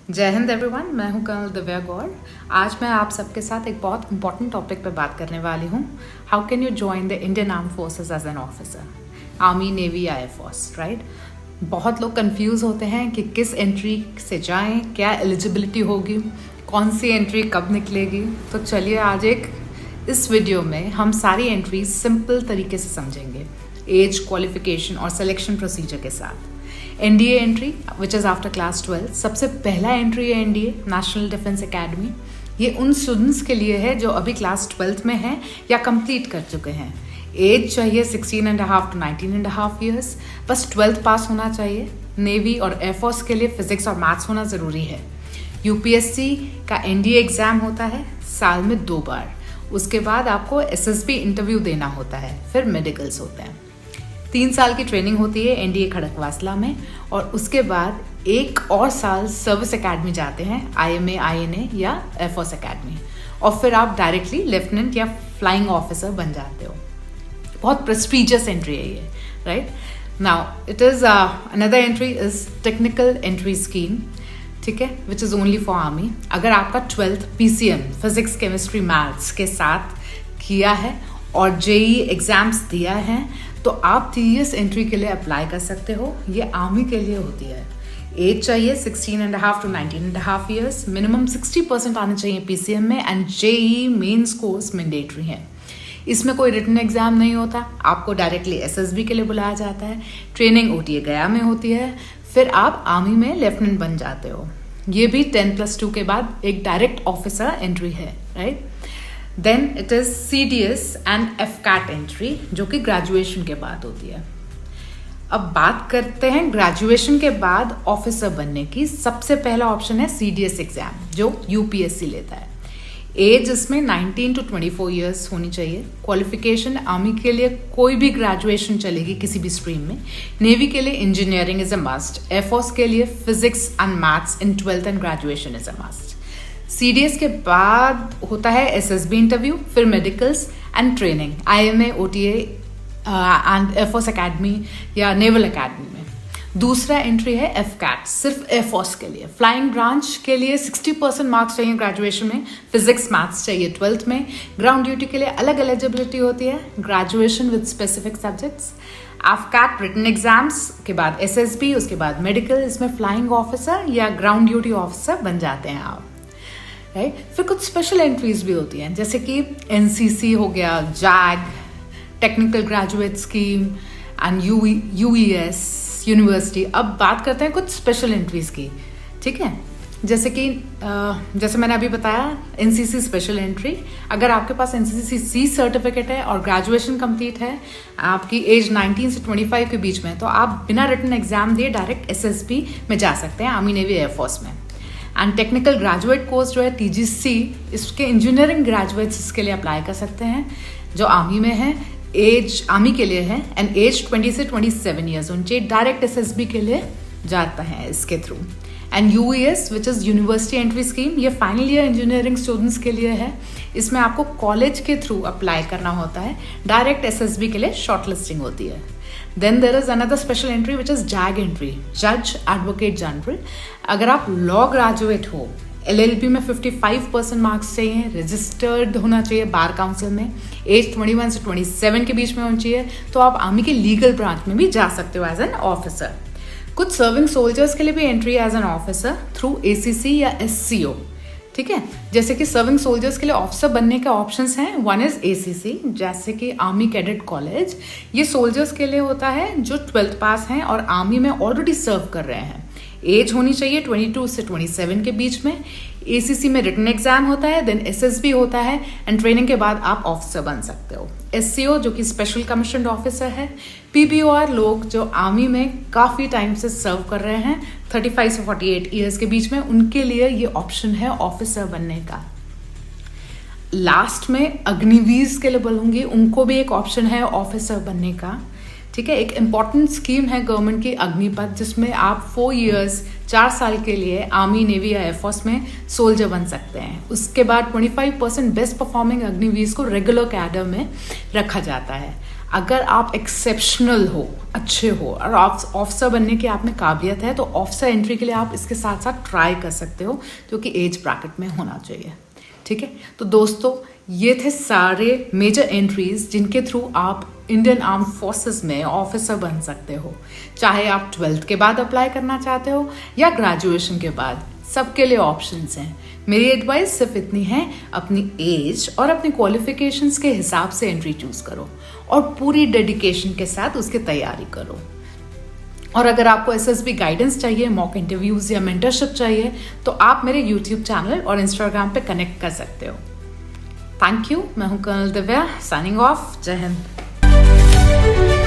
जय हिंद एवरीवन, मैं हूं कर्नल दिव्या गौर। आज मैं आप सबके साथ एक बहुत इंपॉर्टेंट टॉपिक पे बात करने वाली हूं। How can you join the Indian arm forces as an officer, army, navy या एयरफोर्स, राइट। बहुत लोग कंफ्यूज होते हैं कि किस एंट्री से जाएं, क्या एलिजिबिलिटी होगी, कौन सी एंट्री कब निकलेगी। तो चलिए आज इस वीडियो में हम सारी एंट्रीज सिंपल तरीके से समझेंगे, एज, क्वालिफिकेशन और सिलेक्शन प्रोसीजर के साथ। NDA entry which is after class 12, सबसे पहला एंट्री है एनडीए, नेशनल डिफेंस एकेडमी। ये उन स्टूडेंट्स के लिए है जो अभी क्लास 12th में हैं या कंप्लीट कर चुके हैं। एज चाहिए 16.5 to 19.5 ईयर्स, बस 12th पास होना चाहिए। नेवी और एयरफोर्स के लिए फिजिक्स और मैथ्स होना ज़रूरी है। यूपीएससी का एनडीए एग्ज़ाम होता है साल में 2 बार। उसके बाद आपको एसएसबी इंटरव्यू देना होता है, फिर मेडिकल्स होते हैं। 3 साल की ट्रेनिंग होती है एनडीए खड़कवासला में, और उसके बाद 1 और साल सर्विस एकेडमी जाते हैं, आईएमए, आईएनए या एयरफोर्स एकेडमी, और फिर आप डायरेक्टली लेफ्टिनेंट या फ्लाइंग ऑफिसर बन जाते हो। बहुत प्रेस्टीजियस एंट्री है ये, right. Now it is another entry is technical entry scheme, ठीक है, which is only for army. अगर आपका 12th PCM, physics, chemistry, maths के साथ किया है और जेई एग्जाम्स दिया है तो आप TES एंट्री के लिए अप्लाई कर सकते हो। ये आर्मी के लिए होती है। एज चाहिए 16.5 to 19.5 ईयर्स, मिनिमम 60% आने चाहिए PCM में, and JEE mains course mandatory है। इसमें कोई रिटन एग्जाम नहीं होता, आपको डायरेक्टली एसएसबी के लिए बुलाया जाता है। ट्रेनिंग OTA गया में होती है, फिर आप आर्मी में लेफ्टिनेंट बन जाते हो। ये भी 10+2 के बाद एक डायरेक्ट ऑफिसर एंट्री है, right. Then it is CDS and FCAT entry, जो कि ग्रेजुएशन के बाद होती है। अब बात करते हैं ग्रेजुएशन के बाद ऑफिसर बनने की। सबसे पहला ऑप्शन है CDS एग्जाम, जो UPSC लेता है। एज इसमें 19 to 24 ईयर्स होनी चाहिए। क्वालिफिकेशन आर्मी के लिए कोई भी ग्रेजुएशन चलेगी किसी भी स्ट्रीम में। नेवी के लिए engineering is a must. Air force के लिए physics and maths in 12th and graduation is a must. CDS के बाद होता है SSB इंटरव्यू, फिर medicals and training, IMA, OTA and air force academy या नेवल एकेडमी में। दूसरा एंट्री है FCAT, सिर्फ एयरफोर्स के लिए। फ्लाइंग ब्रांच के लिए 60% मार्क्स चाहिए ग्रेजुएशन में, फिजिक्स मैथ्स चाहिए 12th में। ग्राउंड ड्यूटी के लिए अलग एलिजिबिलिटी होती है, graduation with specific subjects. FCAT written exams के बाद SSB, उसके बाद मेडिकल। इसमें फ्लाइंग ऑफिसर या ग्राउंड ड्यूटी ऑफिसर बन जाते हैं आप, राइट। फिर कुछ स्पेशल एंट्रीज भी होती हैं, जैसे कि NCC हो गया, JAG, technical graduate scheme and UES university. अब बात करते हैं कुछ स्पेशल एंट्रीज की, ठीक है। जैसे मैंने अभी बताया, NCC स्पेशल एंट्री। अगर आपके पास NCC सर्टिफिकेट है और ग्रेजुएशन कंप्लीट है, आपकी एज 19 से 25 के बीच में, तो आप बिना रिटन एग्जाम दिए डायरेक्ट SSB में जा सकते हैं, आर्मी, नेवी, एयरफोर्स में। एंड टेक्निकल ग्रेजुएट कोर्स जो है TGC, इसके इंजीनियरिंग ग्रेजुएट्स इसके लिए अप्लाई कर सकते हैं जो आर्मी में है। एज आर्मी के लिए है एंड एज 20 से 27 ईयर्स होनी चाहिए। डायरेक्ट SSB के लिए जाता है इसके through. And UES which is university entry scheme, ये फाइनल ईयर इंजीनियरिंग स्टूडेंट्स के लिए है। इसमें आपको कॉलेज के थ्रू अप्लाई करना होता है, डायरेक्ट SSB के लिए शॉर्ट लिस्टिंग होती है। Then there is another special entry which is JAG entry, Judge Advocate General। अगर आप लॉ ग्रेजुएट हो, LLB में 55% मार्क्स चाहिए, रजिस्टर्ड होना चाहिए बार काउंसिल में, एज 21 से 27 के बीच में होनी चाहिए, तो आप आर्मी के लीगल ब्रांच में भी जा सकते हो एज एन ऑफिसर। कुछ सर्विंग सोल्जर्स के लिए भी entry as an officer through ACC या SCO, ठीक है। जैसे कि सर्विंग सोल्जर्स के लिए ऑफिसर बनने के ऑप्शंस हैं। वन इज ACC, जैसे कि आर्मी कैडेट कॉलेज। ये सोल्जर्स के लिए होता है जो 12th पास हैं और आर्मी में ऑलरेडी सर्व कर रहे हैं। एज होनी चाहिए 22 से 27 के बीच में। ACC में रिटन एग्जाम होता है, देन SSB होता है, एंड ट्रेनिंग के बाद आप ऑफिसर बन सकते हो। SCO जो कि स्पेशल कमीशन्ड ऑफिसर है। PBOR लोग जो आर्मी में काफ़ी टाइम से सर्व कर रहे हैं, 35 से 48 ईयर्स के बीच में, उनके लिए ये ऑप्शन है ऑफिसर बनने का। लास्ट में अग्निवीर के लिए बोलूँगी, उनको भी एक ऑप्शन है ऑफिसर बनने का, ठीक है। एक इम्पॉर्टेंट स्कीम है गवर्नमेंट की, अग्निपथ, जिसमें आप 4 ईयर्स 4 साल के लिए आर्मी, नेवी या एयरफोर्स में सोल्जर बन सकते हैं। उसके बाद 25% बेस्ट परफॉर्मिंग अग्निवीर को रेगुलर कैडर में रखा जाता है। अगर आप एक्सेप्शनल हो, अच्छे हो और ऑफिसर बनने की आप में काबिलियत है, तो ऑफिसर एंट्री के लिए आप इसके साथ साथ ट्राई कर सकते हो, जो कि एज ब्रैकेट में होना चाहिए। ठीक है, तो दोस्तों ये थे सारे मेजर एंट्रीज जिनके थ्रू आप इंडियन आर्म फोर्सेस में ऑफिसर बन सकते हो। चाहे आप 12th के बाद अप्लाई करना चाहते हो या ग्रेजुएशन के बाद, सबके लिए ऑप्शंस हैं। मेरी एडवाइस सिर्फ इतनी है, अपनी एज और अपनी क्वालिफिकेशंस के हिसाब से एंट्री चूज करो और पूरी डेडिकेशन के साथ उसकी तैयारी करो। और अगर आपको एसएसबी गाइडेंस चाहिए, मॉक इंटरव्यूज या मेंटरशिप चाहिए, तो आप मेरे यूट्यूब चैनल और इंस्टाग्राम पे कनेक्ट कर सकते हो। Thank you. मैं हूं कर्नल दिव्या, साइनिंग ऑफ। जय हिंद।